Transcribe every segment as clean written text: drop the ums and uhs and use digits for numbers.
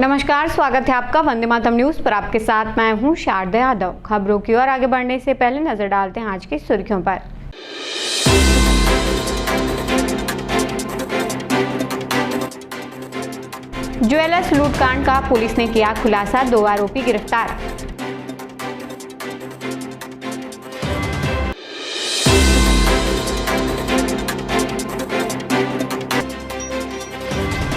नमस्कार, स्वागत है आपका वंदे मातरम न्यूज पर। आपके साथ मैं हूं शारदा यादव। खबरों की ओर आगे बढ़ने से पहले नजर डालते हैं आज की सुर्खियों पर। ज्वेलर्स लूटकांड का पुलिस ने किया खुलासा, 2 आरोपी गिरफ्तार।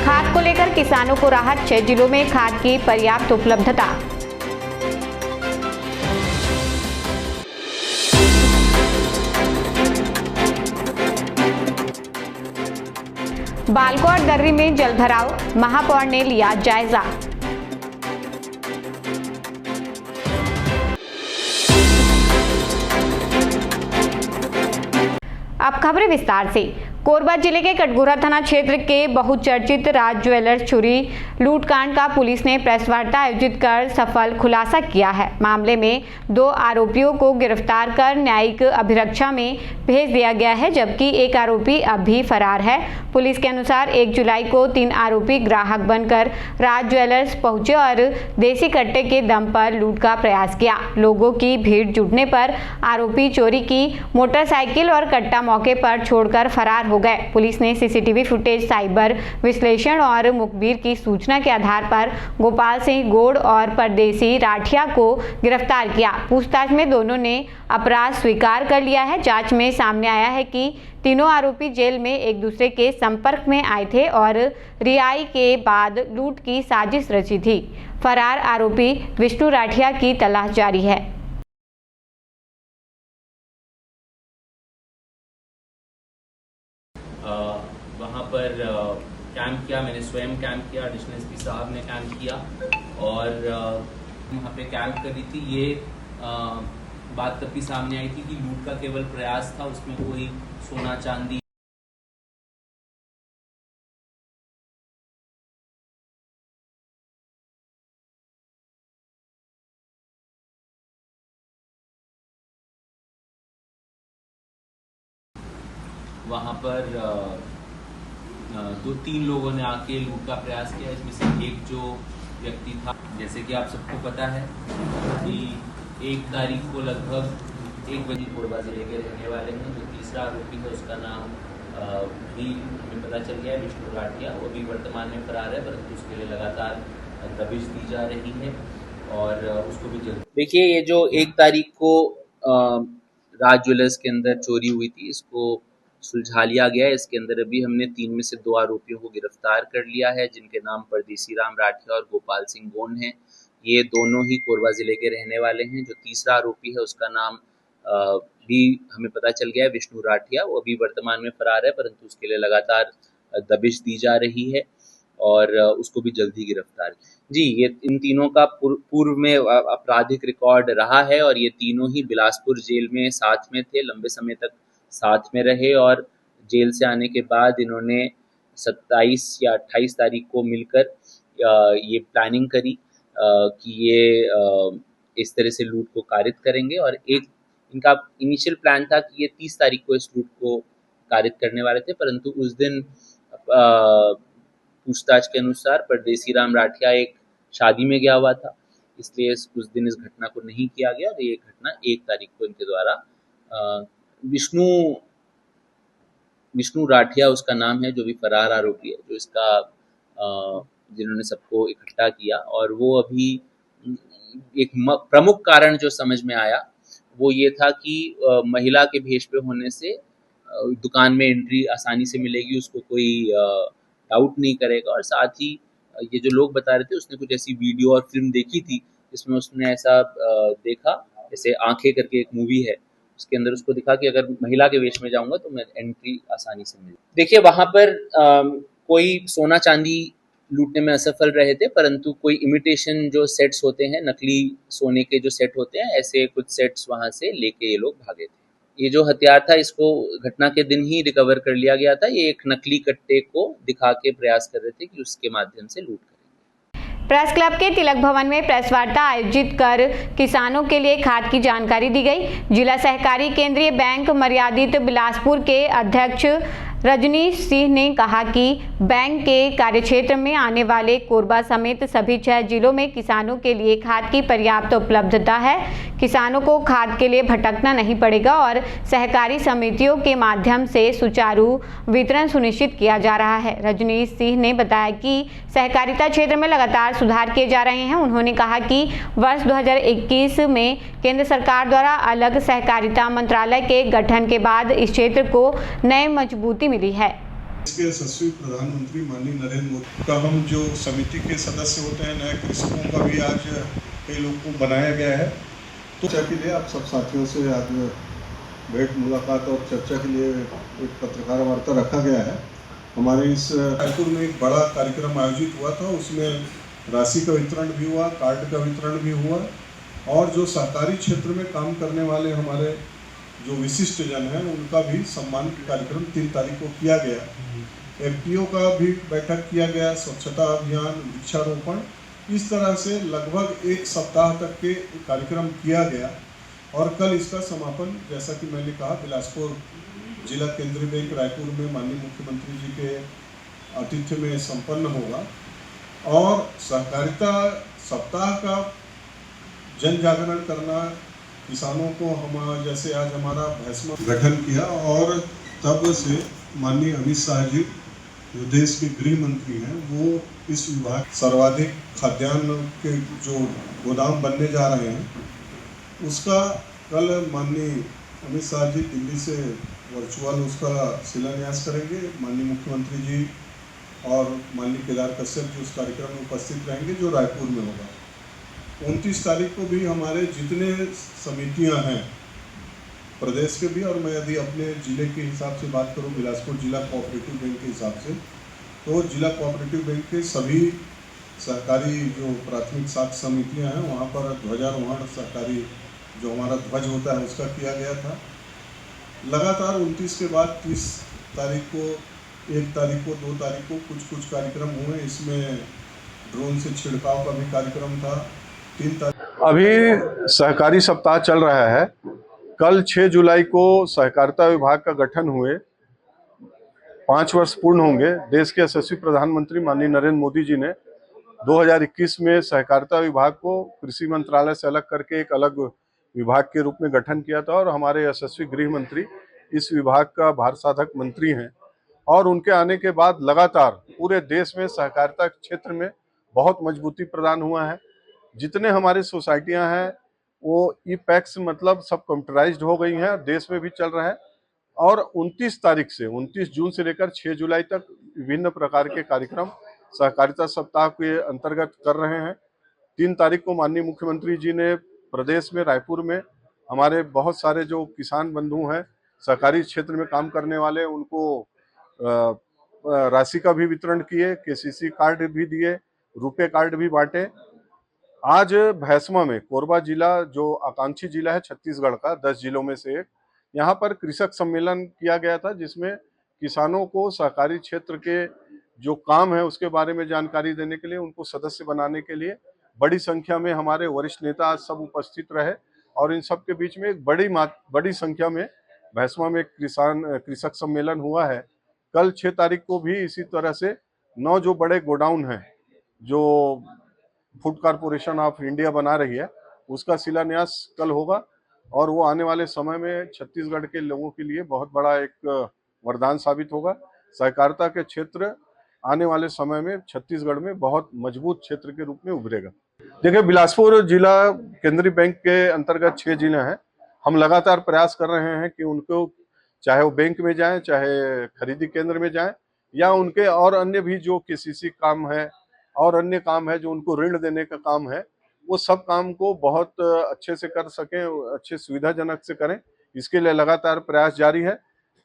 खाद को लेकर किसानों को राहत, 6 जिलों में खाद की पर्याप्त उपलब्धता। बालको और दर्री में जलभराव, महापौर ने लिया जायजा। अब खबरें विस्तार से। कोरबा जिले के कटघोरा थाना क्षेत्र के बहुचर्चित राज ज्वेलर्स चोरी लूटकांड का पुलिस ने प्रेस वार्ता आयोजित कर सफल खुलासा किया है। मामले में 2 आरोपियों को गिरफ्तार कर न्यायिक अभिरक्षा में भेज दिया गया है, जबकि एक आरोपी अब भी फरार है। पुलिस के अनुसार 1 जुलाई को 3 आरोपी ग्राहक बनकर राज ज्वेलर्स पहुंचे और देसी कट्टे के दम पर लूट का प्रयास किया। लोगों की भीड़ जुटने पर आरोपी चोरी की मोटरसाइकिल और कट्टा मौके पर छोड़कर फरार हो गए। पुलिस ने सीसीटीवी फुटेज, साइबर विश्लेषण और मुखबिर की सूचना के आधार पर गोपाल सिंह गोड़ और परदेसी राठिया को गिरफ्तार किया। पूछताछ में दोनों ने अपराध स्वीकार कर लिया है। जांच में सामने आया है कि तीनों आरोपी जेल में एक दूसरे के संपर्क में आए थे और रिहाई के बाद लूट की साजिश रची थी। फरार आरोपी विष्णु राठिया की तलाश जारी है। वहाँ पर कैंप किया, मैंने स्वयं कैंप किया, एडिशनल एसपी साहब ने कैंप किया और वहाँ पे कैंप करी थी। ये बात तभी सामने आई थी कि लूट का केवल प्रयास था, उसमें कोई सोना चांदी वहाँ पर 2-3 लोगों ने आके लूट का प्रयास किया। इसमें से एक जो व्यक्ति था, जैसे कि आप सबको पता है कि 1 तारीख को लगभग 1 बजे कोरबा जिले के रहने वाले हैं। जो तीसरा आरोपी है उसका नाम भी हमें पता चल गया है, विष्णु राठिया। वो भी वर्तमान में फरार है, परंतु उसके लिए लगातार दबिश दी जा रही है और उसको भी जल्द। देखिए, ये जो 1 तारीख को राज ज्वेलर्स के अंदर चोरी हुई थी, इसको सुलझा लिया गया है। इसके अंदर अभी हमने 3 में से 2 आरोपियों को गिरफ्तार कर लिया है, जिनके नाम परदेसी राम राठिया और गोपाल सिंह गोंड हैं। ये दोनों ही कोरबा जिले के रहने वाले हैं। जो तीसरा आरोपी है उसका नाम भी हमें पता चल गया है, विष्णु राठिया। वो अभी वर्तमान में फरार है, परंतु उसके लिए लगातार दबिश दी जा रही है और उसको भी जल्दी गिरफ्तार किया। जी, ये इन तीनों का पूर्व में आपराधिक रिकॉर्ड रहा है और ये तीनों ही बिलासपुर जेल में साथ में थे, लंबे समय तक साथ में रहे और जेल से आने के बाद इन्होंने 27 या 28 तारीख को मिलकर ये प्लानिंग करी कि ये इस तरह से लूट को कारित करेंगे। और एक इनका इनिशियल प्लान था कि ये 30 तारीख को इस लूट को कारित करने वाले थे, परंतु उस दिन पूछताछ के अनुसार परदेसी राम राठिया एक शादी में गया हुआ था, इसलिए उस दिन इस घटना को नहीं किया गया और ये घटना 1 तारीख को इनके द्वारा विष्णु राठिया उसका नाम है, जो भी फरार आरोपी है, जो इसका जिन्होंने सबको इकट्ठा किया। और वो अभी एक प्रमुख कारण जो समझ में आया वो ये था कि महिला के भेष पे होने से दुकान में एंट्री आसानी से मिलेगी, उसको कोई डाउट नहीं करेगा। और साथ ही ये जो लोग बता रहे थे, उसने कुछ ऐसी वीडियो और फिल्म देखी थी जिसमें उसने ऐसा देखा, जैसे आंखें करके एक मूवी है, उसके अंदर उसको दिखा कि अगर महिला के वेश में जाऊंगा तो मैं एंट्री आसानी से मिलेगी। देखिए, वहां पर कोई सोना चांदी लूटने में असफल रहे थे, परंतु कोई इमिटेशन जो सेट्स होते हैं, नकली सोने के जो सेट होते हैं, ऐसे कुछ सेट्स वहां से लेके ये लोग भागे थे। ये जो हथियार था, इसको घटना के दिन ही रिकवर कर लिया गया था। ये एक नकली कट्टे को दिखा के प्रयास कर रहे थे कि उसके माध्यम से लूट करेंगे। प्रेस क्लब के तिलक भवन में प्रेस वार्ता आयोजित कर किसानों के लिए खाद की जानकारी दी गई। जिला सहकारी केंद्रीय बैंक मर्यादित बिलासपुर के अध्यक्ष रजनीश सिंह ने कहा कि बैंक के कार्यक्षेत्र में आने वाले कोरबा समेत सभी 6 जिलों में किसानों के लिए खाद की पर्याप्त उपलब्धता है। किसानों को खाद के लिए भटकना नहीं पड़ेगा और सहकारी समितियों के माध्यम से सुचारू वितरण सुनिश्चित किया जा रहा है। रजनीश सिंह ने बताया कि सहकारिता क्षेत्र में लगातार सुधार किए जा रहे हैं। उन्होंने कहा कि वर्ष 2021 में केंद्र सरकार द्वारा अलग सहकारिता मंत्रालय के गठन के बाद इस क्षेत्र को नई मजबूती मिली है। इसके यशस्वी प्रधानमंत्री माननीय नरेंद्र मोदी का हम जो समिति के सदस्य होते हैं, नए कृषकों का भी आज कई लोगों को बनाया गया है। तो चर्चा के लिए आप सब साथियों से आज भेंट मुलाकात और चर्चा के लिए एक पत्रकार वार्ता रखा गया है। हमारे इस रायपुर में एक बड़ा कार्यक्रम आयोजित हुआ था, उसमें राशि का वितरण भी हुआ, कार्ड का वितरण भी हुआ और जो सहकारी क्षेत्र में काम करने वाले हमारे जो विशिष्ट जन हैं उनका भी सम्मान कार्यक्रम 3 तारीख को किया गया। एफपीओ का भी बैठक किया गया, स्वच्छता अभियान, वृक्षारोपण, इस तरह से लगभग 1 सप्ताह तक के कार्यक्रम किया गया और कल इसका समापन, जैसा कि मैंने कहा, बिलासपुर जिला केंद्रीय बैंक रायपुर में माननीय मुख्यमंत्री जी के आतिथ्य में संपन्न होगा। और सहकारिता सप्ताह का जन जागरण करना, किसानों को हम जैसे आज हमारा भैंसमा गठन किया और तब से माननीय अमित शाह जी जो देश के गृह मंत्री हैं वो इस विभाग सर्वाधिक खाद्यान्न के जो गोदाम बनने जा रहे हैं उसका कल माननीय अमित शाह जी दिल्ली से वर्चुअल उसका शिलान्यास करेंगे। माननीय मुख्यमंत्री जी और माननीय केदार कश्यप जी उस कार्यक्रम में उपस्थित रहेंगे जो रायपुर में होगा। 29 तारीख को भी हमारे जितने समितियां हैं प्रदेश के भी, और मैं यदि अपने ज़िले के हिसाब से बात करूं, बिलासपुर जिला कोऑपरेटिव बैंक के हिसाब से, तो जिला कोऑपरेटिव बैंक के सभी सहकारी जो प्राथमिक साख समितियां हैं वहां पर ध्वजारोहण सहकारी जो हमारा ध्वज होता है उसका किया गया था। लगातार 29 के बाद 30 तारीख को, 1 तारीख को, 2 तारीख को कुछ कार्यक्रम हुए। इसमें ड्रोन से छिड़काव का भी कार्यक्रम था। 3 तारीख अभी सहकारी सप्ताह चल रहा है। कल 6 जुलाई को सहकारिता विभाग का गठन हुए 5 वर्ष पूर्ण होंगे। देश के यशस्वी प्रधानमंत्री माननीय नरेंद्र मोदी जी ने 2021 में सहकारिता विभाग को कृषि मंत्रालय से अलग करके एक अलग विभाग के रूप में गठन किया था और हमारे यशस्वी गृह मंत्री इस विभाग का भारसाधक मंत्री हैं। और उनके आने के बाद लगातार पूरे देश में सहकारिता क्षेत्र में बहुत मजबूती प्रदान हुआ है। जितने हमारी सोसाइटियां हैं वो ई-पैक्स मतलब सब कंप्यूटराइज्ड हो गई हैं, देश में भी चल रहा है। और 29 तारीख से 29 जून से लेकर 6 जुलाई तक विभिन्न प्रकार के कार्यक्रम सहकारिता सप्ताह के अंतर्गत कर रहे हैं। 3 तारीख को माननीय मुख्यमंत्री जी ने प्रदेश में रायपुर में हमारे बहुत सारे जो किसान बंधु हैं, सहकारी क्षेत्र में काम करने वाले, उनको राशि का भी वितरण किए, केसीसी कार्ड भी दिए, रुपए कार्ड भी बांटे। आज भैंसमा में कोरबा जिला जो आकांक्षी जिला है छत्तीसगढ़ का 10 जिलों में से एक, यहाँ पर कृषक सम्मेलन किया गया था जिसमें किसानों को सहकारी क्षेत्र के जो काम है उसके बारे में जानकारी देने के लिए, उनको सदस्य बनाने के लिए बड़ी संख्या में हमारे वरिष्ठ नेता आज सब उपस्थित रहे और इन सब के बीच में एक बड़ी संख्या में भैंसमा में कृषक सम्मेलन हुआ है। कल 6 तारीख को भी इसी तरह से 9 जो बड़े गोडाउन हैं जो फूड कॉरपोरेशन ऑफ इंडिया बना रही है उसका शिलान्यास कल होगा और वो आने वाले समय में छत्तीसगढ़ के लोगों के लिए बहुत बड़ा एक वरदान साबित होगा। सहकारिता के क्षेत्र आने वाले समय में छत्तीसगढ़ में बहुत मजबूत क्षेत्र के रूप में उभरेगा। देखिए, बिलासपुर जिला केंद्रीय बैंक के अंतर्गत 6 जिले हैं। हम लगातार प्रयास कर रहे हैं कि उनको, चाहे वो बैंक में जाएं, चाहे खरीदी केंद्र में जाएं, या उनके और अन्य भी जो केसीसी काम है और अन्य काम है जो उनको ऋण देने का काम है, वो सब काम को बहुत अच्छे से कर सकें, अच्छे सुविधाजनक से करें, इसके लिए लगातार प्रयास जारी है।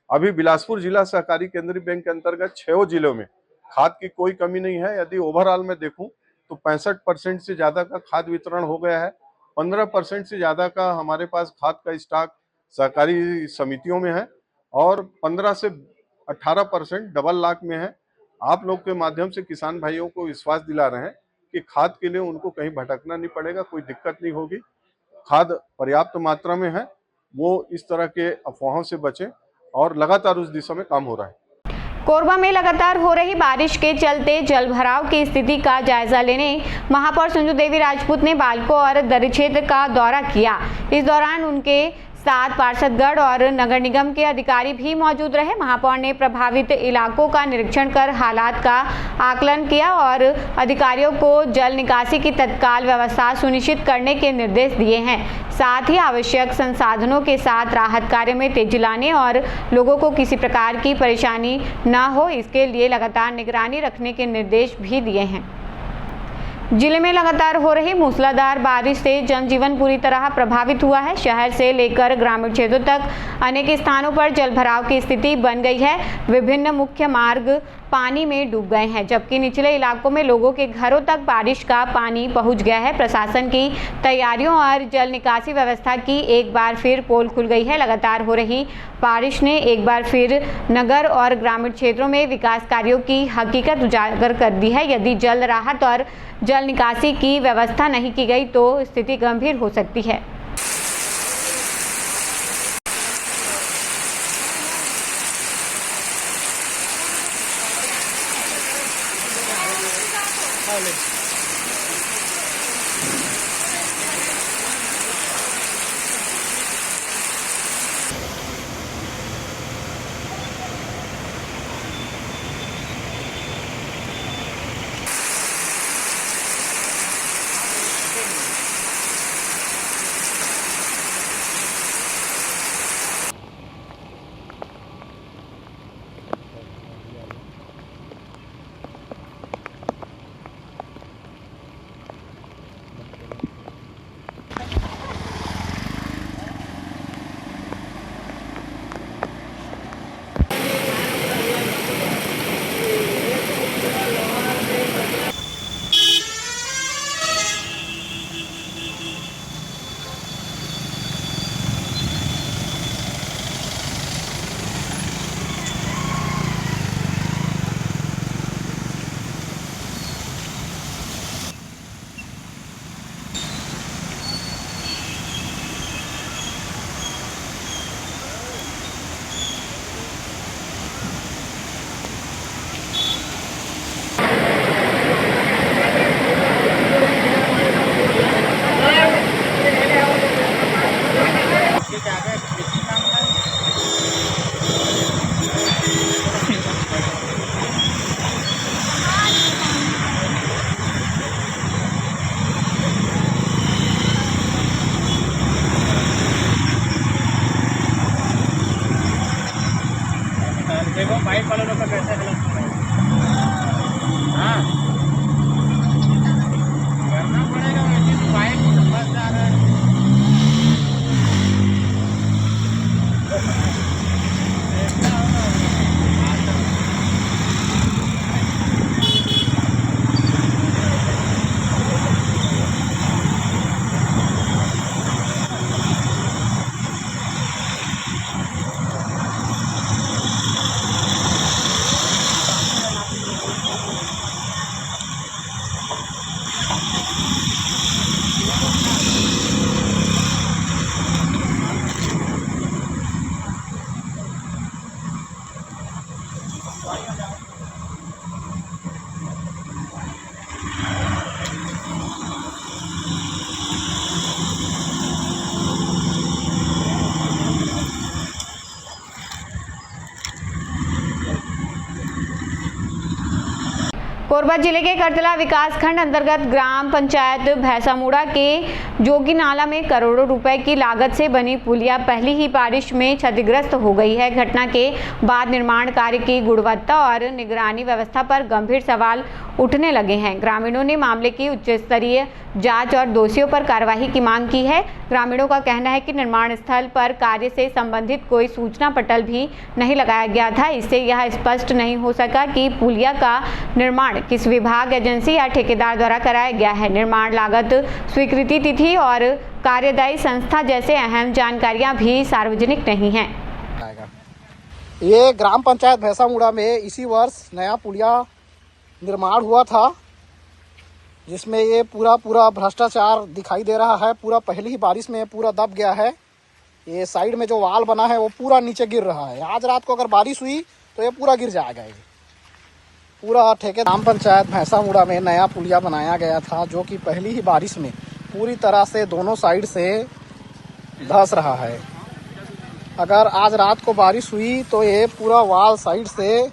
अभी बिलासपुर जिला सहकारी केंद्रीय बैंक के अंतर्गत 6 जिलों में खाद की कोई कमी नहीं है। यदि ओवरऑल में देखूं तो 65% से ज्यादा का खाद वितरण हो गया है। 15% से ज्यादा का हमारे पास खाद का स्टॉक सहकारी समितियों में है और 15 से 18% डबल लाख में है। आप लोग के माध्यम से किसान भाइयों को विश्वास दिला रहे हैं कि खाद के लिए उनको कहीं भटकना नहीं पड़ेगा, कोई दिक्कत नहीं होगी। खाद पर्याप्त मात्रा में है, वो इस तरह के अफवाहों से बचें और लगातार उस दिशा में काम हो रहा है। कोरबा में लगातार हो रही बारिश के चलते जलभराव की स्थिति का जायजा लेने महापौर संजू देवी राजपूत ने बालको और दर्री क्षेत्र का दौरा किया। इस दौरान उनके साथ पार्षदगढ़ और नगर निगम के अधिकारी भी मौजूद रहे। महापौर ने प्रभावित इलाकों का निरीक्षण कर हालात का आकलन किया और अधिकारियों को जल निकासी की तत्काल व्यवस्था सुनिश्चित करने के निर्देश दिए हैं। साथ ही आवश्यक संसाधनों के साथ राहत कार्य में तेजी लाने और लोगों को किसी प्रकार की परेशानी न हो, इसके लिए लगातार निगरानी रखने के निर्देश भी दिए हैं। जिले में लगातार हो रही मूसलाधार बारिश से जनजीवन पूरी तरह प्रभावित हुआ है। शहर से लेकर ग्रामीण क्षेत्रों तक अनेक स्थानों पर जलभराव की स्थिति बन गई है। विभिन्न मुख्य मार्ग पानी में डूब गए हैं, जबकि निचले इलाकों में लोगों के घरों तक बारिश का पानी पहुंच गया है। प्रशासन की तैयारियों और जल निकासी व्यवस्था की एक बार फिर पोल खुल गई है। लगातार हो रही बारिश ने एक बार फिर नगर और ग्रामीण क्षेत्रों में विकास कार्यों की हकीकत उजागर कर दी है। यदि जल राहत और जल निकासी की व्यवस्था नहीं की गई तो स्थिति गंभीर हो सकती है। देखो बाइक वालों का कैसे गलत हाँ करना पड़ेगा, वैसे बाइक बस जा रहा है। कोरबा जिले के करतला विकासखंड अंतर्गत ग्राम पंचायत भैंसामुड़ा के जोगी नाला में करोड़ों रुपए की लागत से बनी पुलिया पहली ही बारिश में क्षतिग्रस्त हो गई है। घटना के बाद निर्माण कार्य की गुणवत्ता और निगरानी व्यवस्था पर गंभीर सवाल उठने लगे हैं। ग्रामीणों ने मामले की उच्च स्तरीय जांच और दोषियों पर कार्रवाई की मांग की है। ग्रामीणों का कहना है कि निर्माण स्थल पर कार्य से संबंधित कोई सूचना पटल भी नहीं लगाया गया था। इससे यह स्पष्ट नहीं हो सका कि पुलिया का निर्माण किस विभाग, एजेंसी या ठेकेदार द्वारा कराया गया है। निर्माण लागत, स्वीकृति तिथि और कार्यदायी संस्था जैसे अहम जानकारियां भी सार्वजनिक नहीं हैं। ये ग्राम पंचायत भैंसामुड़ा में इसी वर्ष नया पुलिया निर्माण हुआ था, जिसमें ये पूरा भ्रष्टाचार दिखाई दे रहा है। पूरा पहली ही बारिश में पूरा दब गया है। ये साइड में जो वाल बना है वो पूरा नीचे गिर रहा है। आज रात को अगर बारिश हुई तो ये पूरा गिर जाएगा। ये पूरा ठेके ग्राम पंचायत भैंसामुड़ा में नया पुलिया बनाया गया था, जो कि पहली ही बारिश में पूरी तरह से दोनों साइड से धंस रहा है। अगर आज रात को बारिश हुई तो ये पूरा वाल साइड से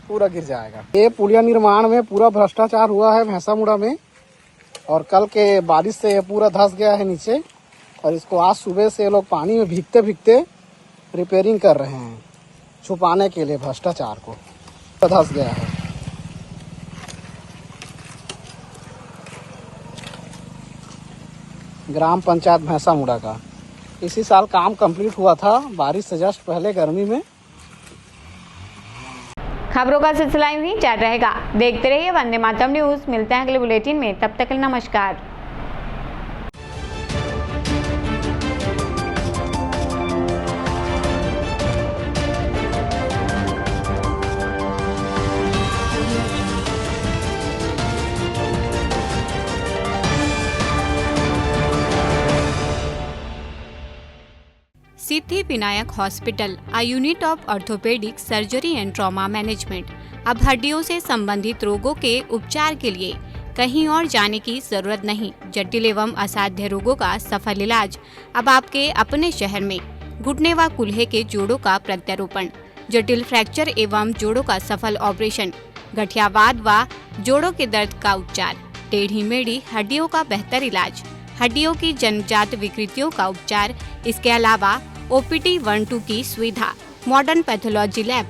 पूरा गिर जाएगा। ये पुलिया निर्माण में पूरा भ्रष्टाचार हुआ है भैंसामुड़ा में, और कल के बारिश से ये पूरा धंस गया है नीचे, और इसको आज सुबह से लोग पानी में भीगते भीगते रिपेयरिंग कर रहे हैं, छुपाने के लिए भ्रष्टाचार को। धंस गया है। ग्राम पंचायत भैंसामुड़ा का इसी साल काम कंप्लीट हुआ था, बारिश से जस्ट पहले गर्मी में। खबरों का सिलसिला यूं ही जारी रहेगा। देखते रहिए वंदे मातरम न्यूज। मिलते हैं अगले बुलेटिन में, तब तक के लिए नमस्कार। Siddhi Vinayak hospital, a unit of orthopaedic surgery and trauma management. अब हड्डियों से संबंधित रोगों के उपचार के लिए कहीं और जाने की जरूरत नहीं। जटिल एवं असाध्य रोगों का सफल इलाज अब आपके अपने शहर में। घुटने व कूल्हे के जोड़ों का प्रत्यारोपण, जटिल फ्रैक्चर एवं जोड़ों का सफल ऑपरेशन, गठियावाद व जोड़ों के दर्द का उपचार, टेढ़ी मेढ़ी हड्डियों का बेहतर इलाज, हड्डियों की जन्मजात विकृतियों का उपचार। इसके अलावा OPD 1-2 की सुविधा, modern pathology lab,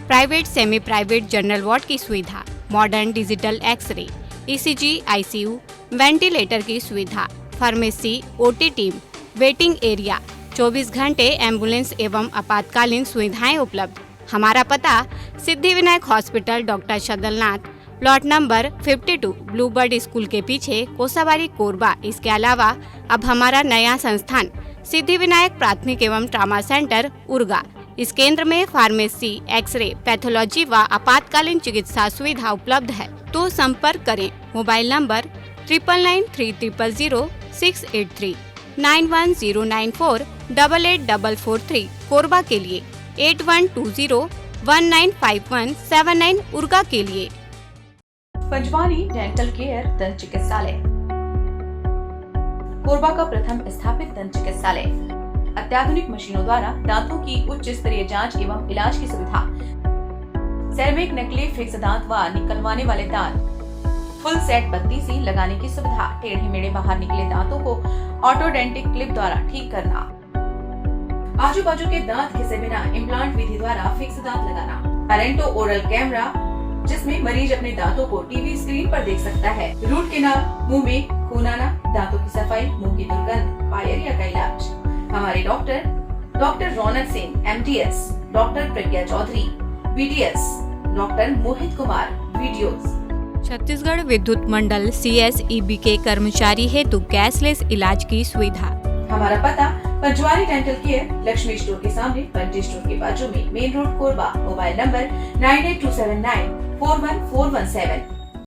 private semi private general ward की सुविधा, modern digital x ray, ECG, ICU, ventilator की सुविधा, pharmacy, OT team, waiting area, 24 घंटे एम्बुलेंस एवं आपातकालीन सुविधाएं उपलब्ध। हमारा पता Siddhi Vinayak hospital, doctor Shadalnath, plot number 52, Bluebird school के पीछे, कोसाबारी, कोरबा। इसके अलावा अब हमारा नया संस्थान सिद्धि विनायक प्राथमिक एवं ट्रामा सेंटर, उर्गा। इस केंद्र में फार्मेसी, एक्सरे, पैथोलॉजी व आपातकालीन चिकित्सा सुविधा उपलब्ध है। तो संपर्क करें। मोबाइल नंबर 9993000683, 9109488443, कोरबा के लिए 8120195179, उर्गा के लिए। पंजवानी डेंटल केयर दंत चिकित्सालय, कोरबा का प्रथम स्थापित दंत चिकित्सालय। अत्याधुनिक मशीनों द्वारा दांतों की उच्च स्तरीय जांच एवं इलाज की सुविधा। सेरेमिक, नकली, फिक्स दांत व निकलवाने वाले दांत, फुल सेट बत्ती सी लगाने की सुविधा। टेढ़े मेढ़े बाहर निकले दांतों को ऑर्थोडेंटिक क्लिप द्वारा ठीक करना। आजू बाजू के दांत घिसे बिना इम्प्लांट विधि द्वारा फिक्स दांत लगाना। पेरेंटो ओरल कैमरा, जिसमें मरीज अपने दांतों को टीवी स्क्रीन पर देख सकता है। रूट कैनाल, मुंह में खून आना, दांतों की सफाई, मुंह की दुर्गंध, पायरिया का इलाज। हमारे डॉक्टर रौनक सिंह MDS, डॉक्टर प्रज्ञा Chaudhary BDS, doctor Mohit Kumar videos. Chhattisgarh विद्युत मंडल CSEB के कर्मचारी हेतु कैशलेस इलाज की सुविधा। हमारा पता Panjwani dental care, Lakshmi store के सामने, पंटी स्टोर के बाजू में, main road, Korba. Mobile number 9827941417।